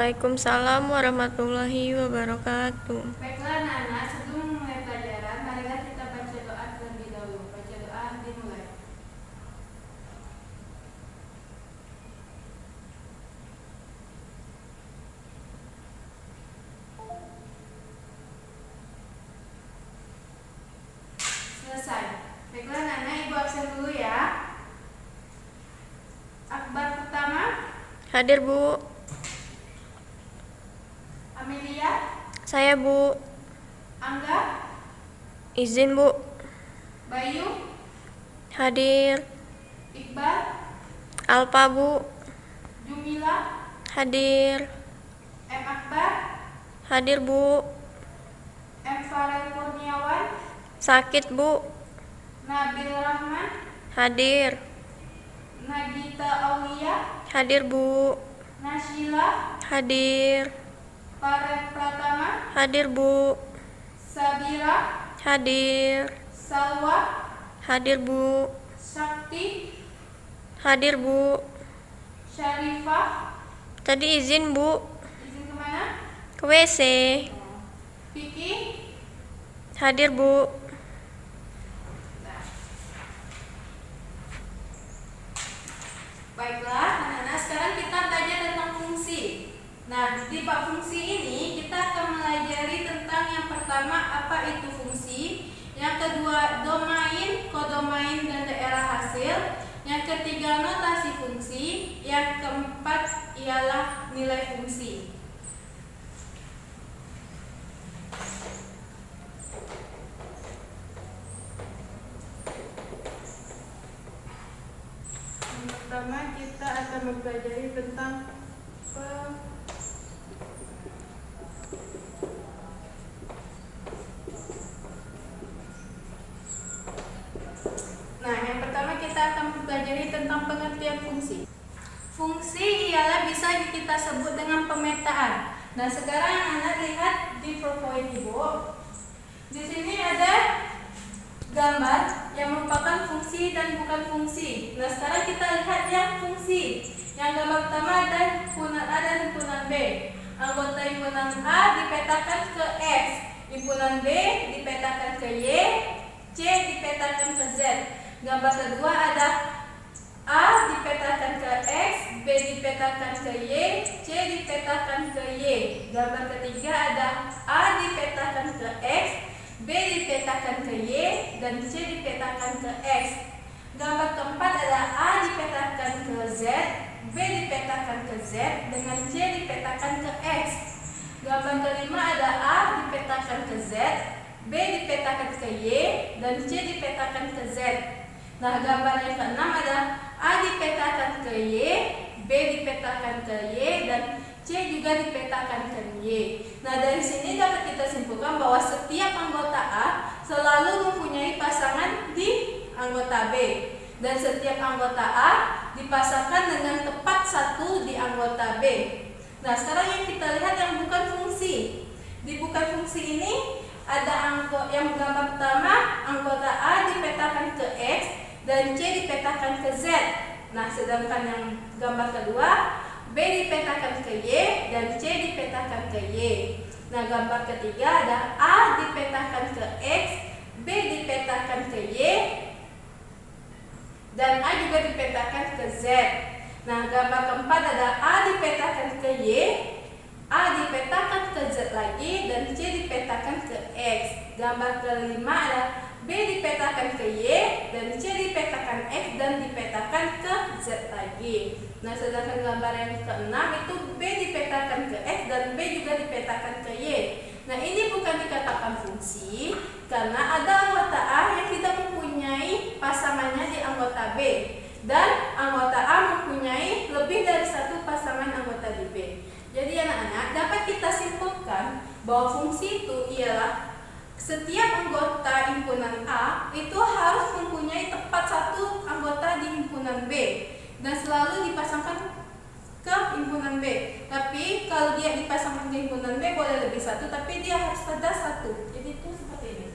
Waalaikumsalam warahmatullahi wabarakatuh. Baiklah anak-anak, sebelum memulai pelajaran, marilah kita baca doa terlebih dahulu. Baca doa dimulai. Selesai. Baiklah anak-anak, ibu absen dulu ya. Akbar pertama, Hadir Bu. Amelia, Saya Bu. Angga, Izin Bu. Bayu, Hadir. Iqbal, Alpa Bu. Jumila, Hadir. M. Akbar, Hadir Bu. M. Farel Kurniawan, Sakit Bu. Nabil Rahman, Hadir. Nagita Aulia, Hadir Bu. Nashila, Hadir. Fared Pratama, Hadir Bu. Sabira, Hadir. Salwa, Hadir Bu. Sakti, Hadir Bu. Syarifah. Tadi izin Bu. Izin kemana? Ke WC. Vicky. Hadir Bu. Baiklah anak-anak, sekarang kita belajar tentang fungsi. Nah, di bab fungsi ini kita akan mempelajari tentang yang pertama apa itu fungsi, yang kedua domain, kodomain dan daerah hasil, yang ketiga notasi fungsi, yang keempat ialah nilai fungsi. Yang pertama kita akan mempelajari tentang Nah, yang pertama kita akan mempelajari tentang pengertian fungsi. Fungsi ialah bisa kita sebut dengan pemetaan. Nah, sekarang anak lihat di PowerPoint Ibu. Di sini ada gambar yang merupakan fungsi dan bukan fungsi. Nah, sekarang kita lihat yang fungsi. Yang gambar pertama ada himpunan A dan himpunan B. Anggota himpunan A dipetakan ke X, himpunan B dipetakan ke Y, C dipetakan ke Z. Gambar kedua ada A dipetakan ke X, B dipetakan ke Y, C dipetakan ke Y. Gambar ketiga ada A dipetakan ke X, B dipetakan ke Y, dan C dipetakan ke X. Gambar keempat ada A dipetakan ke Z, B dipetakan ke Z, dengan C dipetakan ke X. Gambar kelima ada A dipetakan ke Z, B dipetakan ke Y, dan C dipetakan ke Z. Nah, gambar yang keenam ada A dipetakan ke Y, B dipetakan ke Y, dan C juga dipetakan ke Y. Nah, dari sini dapat kita simpulkan bahwa setiap anggota A selalu mempunyai pasangan di anggota B, dan setiap anggota A dipasangkan dengan tepat satu di anggota B. Nah, sekarang yang kita lihat yang bukan fungsi. Di bukan fungsi ini ada yang gambar pertama anggota A dipetakan ke X dan C dipetakan ke Z. Nah, sedangkan yang gambar kedua B dipetakan ke Y dan C dipetakan ke Y. Nah, gambar ketiga ada A dipetakan ke X, B dipetakan ke Y, dan A juga dipetakan ke Z. Nah, gambar keempat ada A dipetakan ke Y, A dipetakan ke Z lagi, dan C dipetakan ke X. Gambar kelima ada B dipetakan ke Y, dan C dipetakan X, dan dipetakan ke Z lagi. Nah, sedangkan gambar yang keenam itu B dipetakan ke X dan B juga dipetakan ke Y. Nah, ini bukan dikatakan fungsi karena ada anggota A yang tidak mempunyai pasangannya di anggota B, dan anggota A mempunyai lebih dari satu pasangan anggota di B. Jadi anak-anak, dapat kita simpulkan bahwa fungsi itu ialah setiap anggota himpunan A itu harus mempunyai tepat satu anggota di himpunan B dan selalu dipasangkan ke himpunan B. Tapi kalau dia dipasangkan ke himpunan B boleh lebih satu, tapi dia harus ada satu. Jadi itu seperti ini.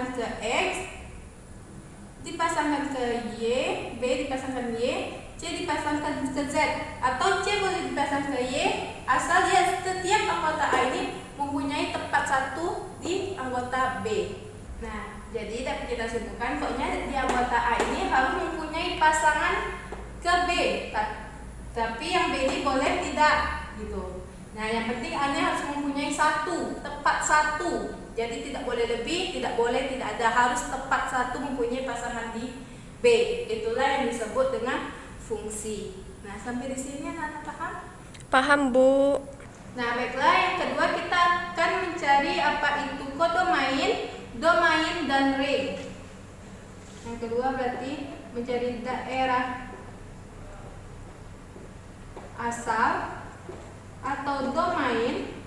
dipasangkan ke X, dipasangkan ke Y, B dipasangkan Y, C dipasangkan ke Z, atau C boleh dipasang ke Y, asal dia setiap anggota A ini mempunyai tempat satu di anggota B. Nah, jadi dapat kita simpulkan pokoknya di anggota A ini harus mempunyai pasangan ke B, tapi yang B ini boleh tidak gitu. Nah, yang penting A nya harus mempunyai tepat satu. Jadi tidak boleh lebih, tidak boleh tidak ada, harus tepat satu mempunyai pasangan di B. Itulah yang disebut dengan fungsi. Nah, sampai di sini anak-anak paham? Paham, Bu. Nah, baiklah, yang kedua kita akan mencari apa itu kodomain, domain, dan range. Yang kedua berarti mencari daerah asal atau domain,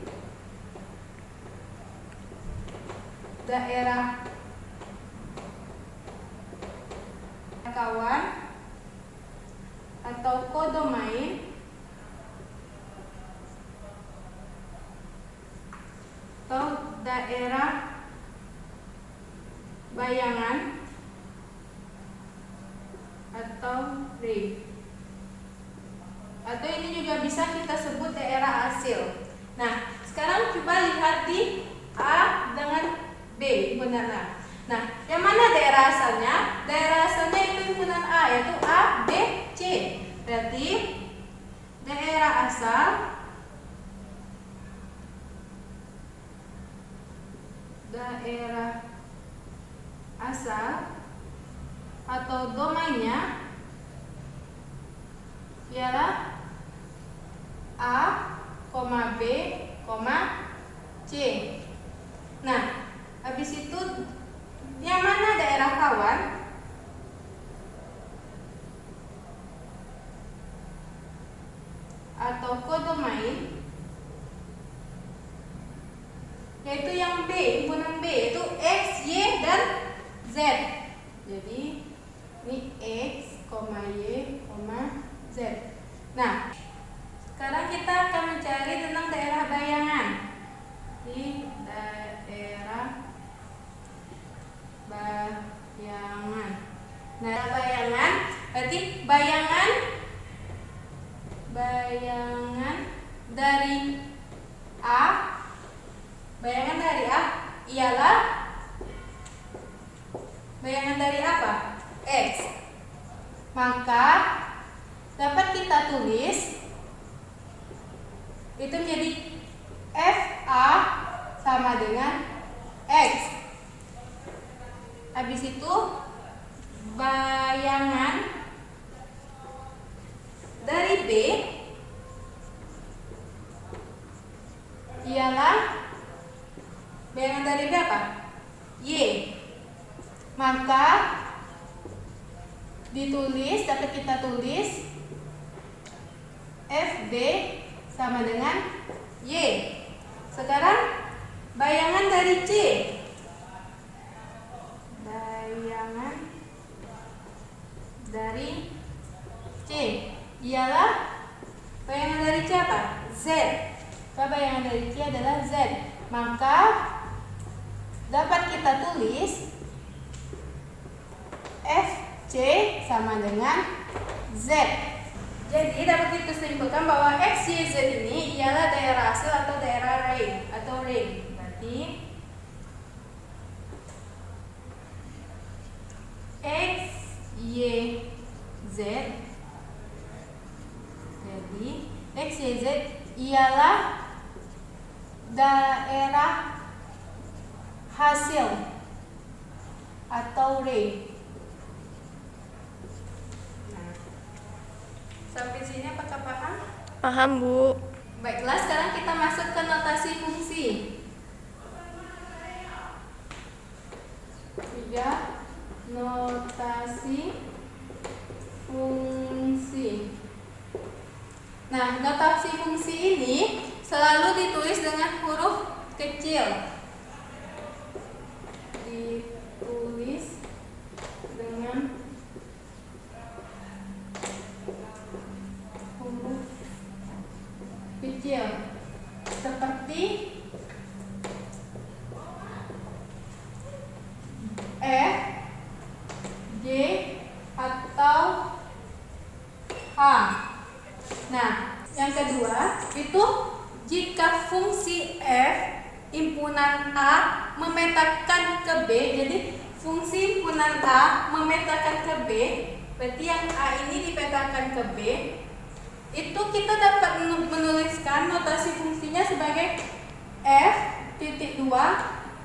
daerah kawan atau kodomain, atau daerah bayangan atau ring, atau ini juga bisa kita sebut daerah hasil. Nah, sekarang coba lihat di A dengan B himpunan. Nah, yang mana daerah asalnya? Daerah asalnya itu himpunan A, yaitu A, B, C. Berarti daerah asal atau domainnya ialah A, B, C. Nah, habis itu yang mana daerah kawan? Atau kodomain, yaitu yang B, himpunan B, yaitu X, Y, dan Z. Jadi ini X, Y, Z. Nah, sekarang kita akan mencari tentang daerah bayangan. Di daerah bayangan. Nah, bayangan berarti bayangan dari A. Bayangan dari A ialah bayangan dari apa? X. Maka dapat kita tulis itu menjadi FA sama dengan X. Habis itu bayangan dari B ialah bayangan dari B apa? Y. Maka dapat kita tulis FB sama dengan Y. Sekarang bayangan dari C. Bayangan dari C ialah bayangan dari C apa? Z. Bayangan dari C adalah Z. Maka dapat kita tulis FC sama dengan Z. Jadi dapat kita simpulkan bahwa X, Y, Z ini ialah daerah hasil atau daerah ring atau ring. Berarti X, Y, Z. Jadi X, Y, Z ialah daerah hasil atau ring. Sampai sini apakah paham? Paham, Bu. Baiklah, sekarang kita masuk ke notasi fungsi. 3. Notasi fungsi. Nah, notasi fungsi ini selalu ditulis dengan huruf kecil. Ditulis dengan huruf kecil seperti B, himpunan A memetakan ke B. Jadi fungsi himpunan A memetakan ke B, berarti yang A ini dipetakan ke B. Itu kita dapat menuliskan notasi fungsinya sebagai F titik 2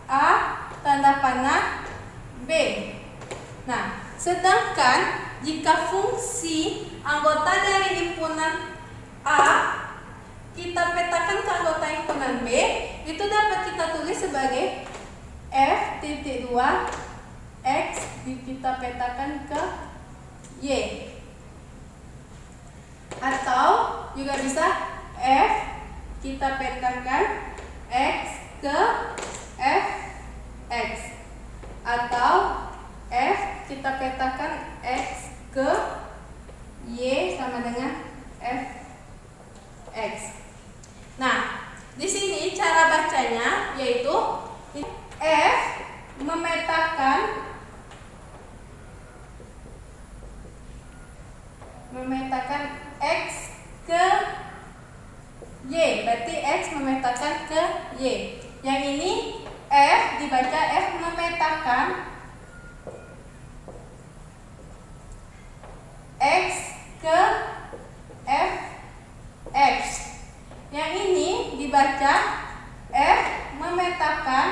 A tanda panah B. Nah, sedangkan jika fungsi anggota dari himpunan A kita petakan ke anggota himpunan B, itu dapat kita tulis sebagai F titik 2 X kita petakan ke Y. Atau juga bisa F kita petakan X ke F X. Atau F kita petakan X ke Y sama dengan F X. Nah, di sini cara bacanya yaitu F memetakan X ke Y, berarti X memetakan ke Y. Yang ini F dibaca F memetakan X ke F X. Yang ini dibaca F memetakan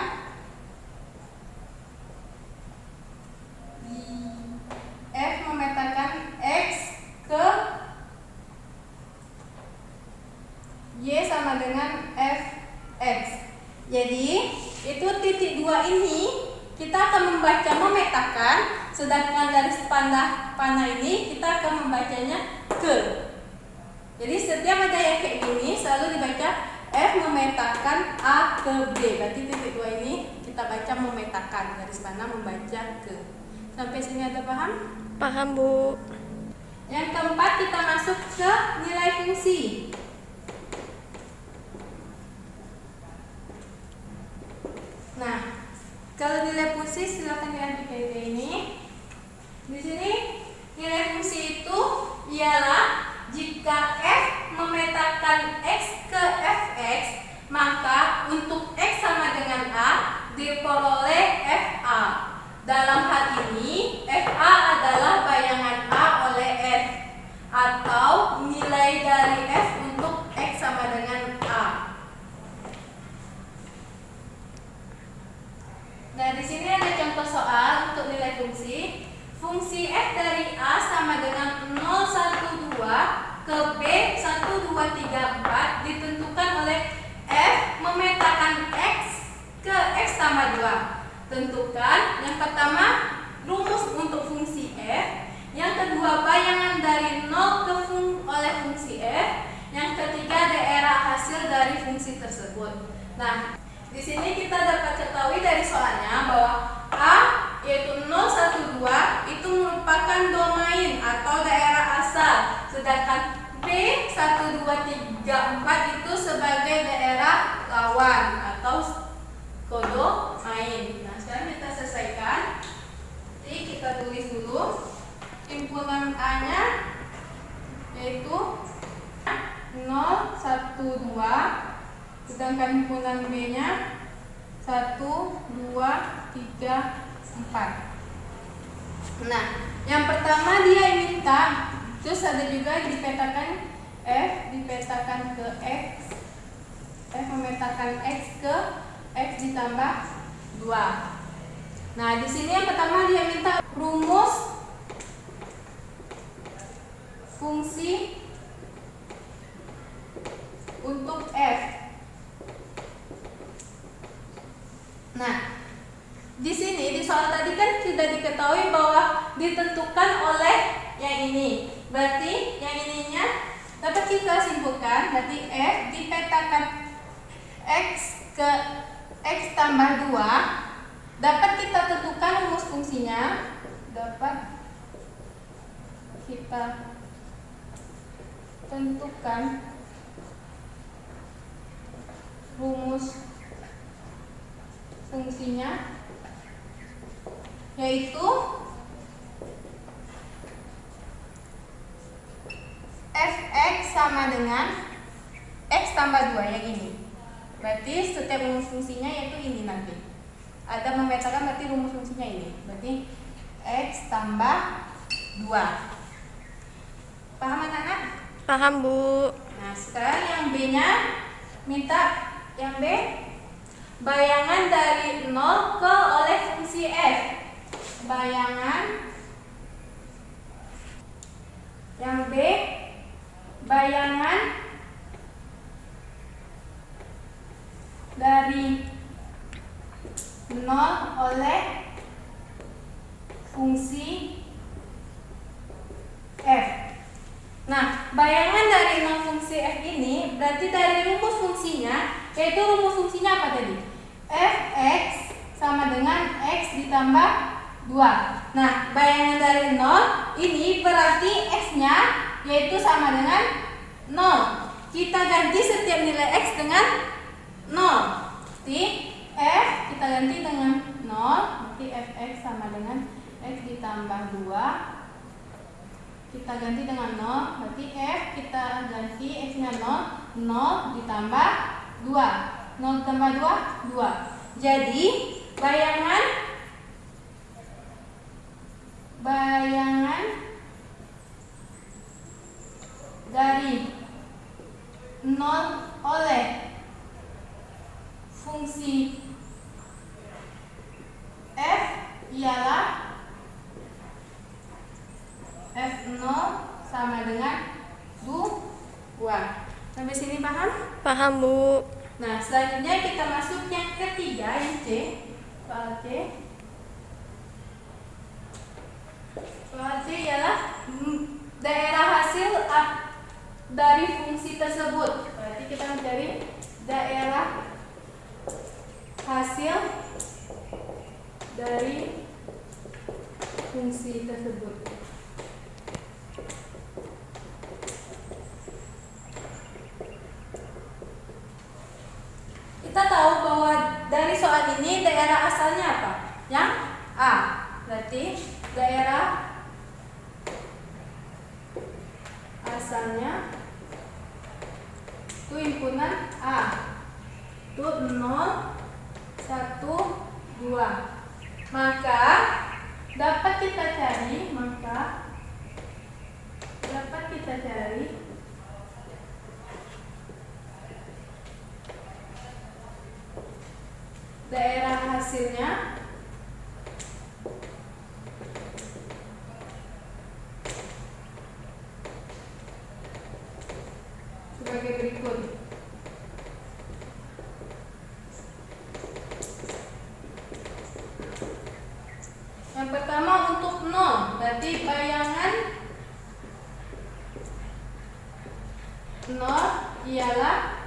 X ke Y sama dengan F X. Jadi itu titik 2 ini kita akan membaca memetakan, sedangkan garis panah ini kita akan membacanya ke. Jadi setiap ada yang kayak gini selalu dibaca F memetakan A ke B. Berarti titik 2 ini kita baca memetakan, garis panah membaca ke. Sampai sini ada paham? Paham, Bu. Yang keempat kita masuk ke nilai fungsi. Nah, kalau nilai fungsi silakan diambil kayak ini. Di sini nilai fungsi itu ialah jika F memetakan X ke Fx, maka untuk X sama dengan A diperoleh FA. Dalam hal ini FA adalah bayangan A oleh F, atau nilai dari F untuk X sama dengan A. Nah, di sini ada contoh soal untuk nilai fungsi. Fungsi F dari A sama dengan 0, 1, 2 ke B 1, 2, 3, 4 ditentukan oleh F memetakan X ke X tambah 2. Tentukan yang pertama rumus untuk fungsi F, yang kedua bayangan dari 0 oleh fungsi F, yang ketiga daerah hasil dari fungsi tersebut. Nah, di sini kita dapat ketahui dari soalnya bahwa A yaitu 0, 1, 2 itu merupakan domain atau daerah asal, sedangkan B 1, 2, 3, 4 itu sebagai daerah lawan atau kodomain. Nah, sekarang kita selesaikan. Jadi kita tulis dulu himpunan A-nya yaitu 0, 1, 2, sedangkan himpunan B-nya 1, 2, 3, 4. Nah, yang pertama dia minta, terus ada juga dipetakan F dipetakan ke X, F memetakan X ke X ditambah 2. Nah, di sini yang pertama dia minta rumus fungsi untuk F. Nah, di sini di soal tadi kan sudah diketahui bahwa ditentukan oleh yang ini. Berarti yang ininya dapat kita simpulkan, berarti F dipetakan X ke X tambah 2 dapat kita tentukan rumus fungsinya, dapat kita tentukan rumus fungsinya, yaitu Fx sama dengan X tambah 2 yang ini. Berarti setiap rumus fungsinya yaitu ini nanti. Ada memetakan berarti rumus fungsinya ini. Berarti X tambah 2. Paham anak-anak? Paham, Bu. Nah, sekarang yang B-nya minta yang B bayangan dari 0 ke oleh fungsi f. Bayangan yang B bayangan dari 0 oleh fungsi f. Nah, bayangan dari 0 fungsi f ini berarti dari rumus fungsinya, yaitu rumus fungsinya apa tadi? Fx sama dengan x ditambah 2. Nah, bayangan dari 0 ini berarti x-nya yaitu sama dengan 0. Kita ganti setiap nilai x dengan 0. Berarti f kita ganti dengan 0, berarti fx sama dengan x ditambah 2. Kita ganti dengan 0, berarti f kita ganti x-nya 0, 0 ditambah 2. 0 ditambah 2, 2. Jadi bayangan dari 0 oleh fungsi f ialah f0 sama dengan 2. Sampai sini paham? Paham, Bu. Nah, selanjutnya kita masuk yang ketiga, yang C. Soal C. Soal C ialah daerah hasil dari fungsi tersebut. Berarti kita mencari daerah hasil dari fungsi tersebut. Kita tahu bahwa dari soal ini daerah asalnya apa? Yang A. Berarti daerah asalnya itu himpunan A. Itu 0, 1, 2. Maka dapat kita cari daerah hasilnya sebagai berikut. Yang pertama untuk 0, berarti bayangan 0 ialah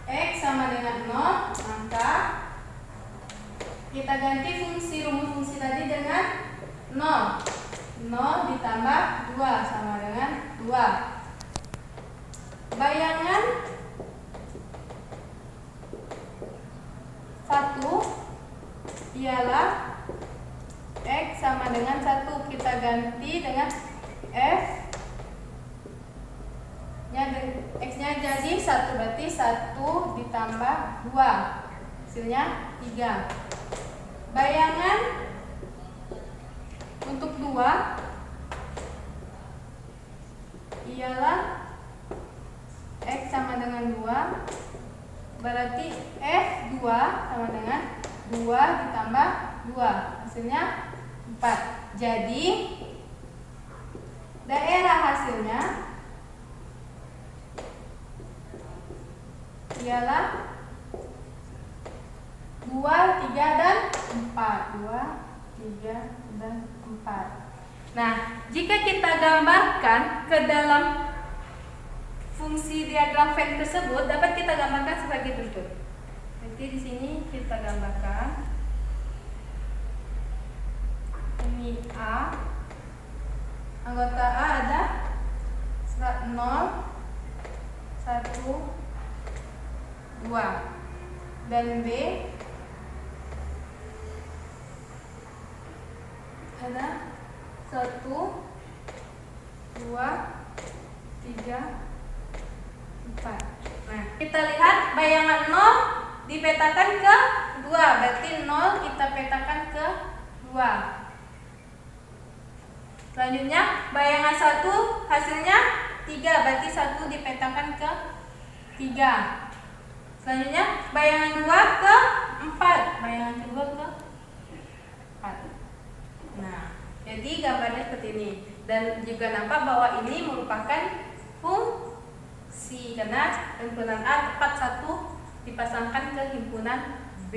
X sama dengan 0, maka kita ganti rumus fungsi tadi dengan 0. 0 ditambah 2 sama dengan 2. Bayangan 1 ialah X sama dengan 1. Kita ganti dengan F X-nya jadi 1, berarti 1 ditambah 2 hasilnya 3. Bayangan untuk 2 ialah X sama dengan 2, berarti F2 sama dengan 2 ditambah 2 hasilnya 4. Jadi daerah hasilnya ialah 2, 3, dan 4. 2, 3, dan 4. Nah, jika kita gambarkan ke dalam fungsi diagram Venn tersebut, dapat kita gambarkan sebagai berikut. Nanti di sini kita gambarkan. Ini A. Anggota A ada 0, 1, 2, dan B ada 1, 2, 3, 4. Nah, kita lihat bayangan 0 dipetakan ke 2, berarti 0 kita petakan ke 2. Selanjutnya bayangan 1 hasilnya 3, berarti 1 dipetakan ke 3. Selanjutnya bayangan 2 ke 4, bayangan kedua ke 4. Nah, jadi gambarnya seperti ini. Dan juga nampak bahwa ini merupakan fungsi karena himpunan A tepat 1 dipasangkan ke himpunan B.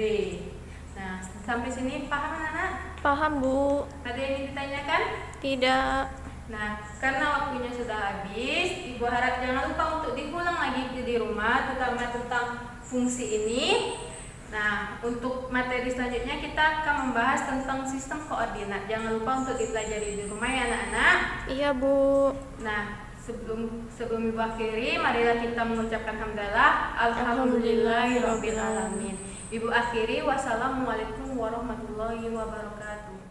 Nah, sampai sini paham anak-anak? Paham, Bu. Ada yang ingin ditanyakan? Tidak. Nah, karena waktunya sudah habis, Ibu harap jangan lupa untuk diulang lagi di rumah, terutama tentang fungsi ini. Nah, untuk materi selanjutnya kita akan membahas tentang sistem koordinat. Jangan lupa untuk dipelajari di rumah ya anak-anak. Iya, Bu. Nah, sebelum Ibu akhiri, marilah kita mengucapkan hamdalah. Alhamdulillahirobbilalamin. Ibu akhiri, wassalamualaikum warahmatullahi wabarakatuh.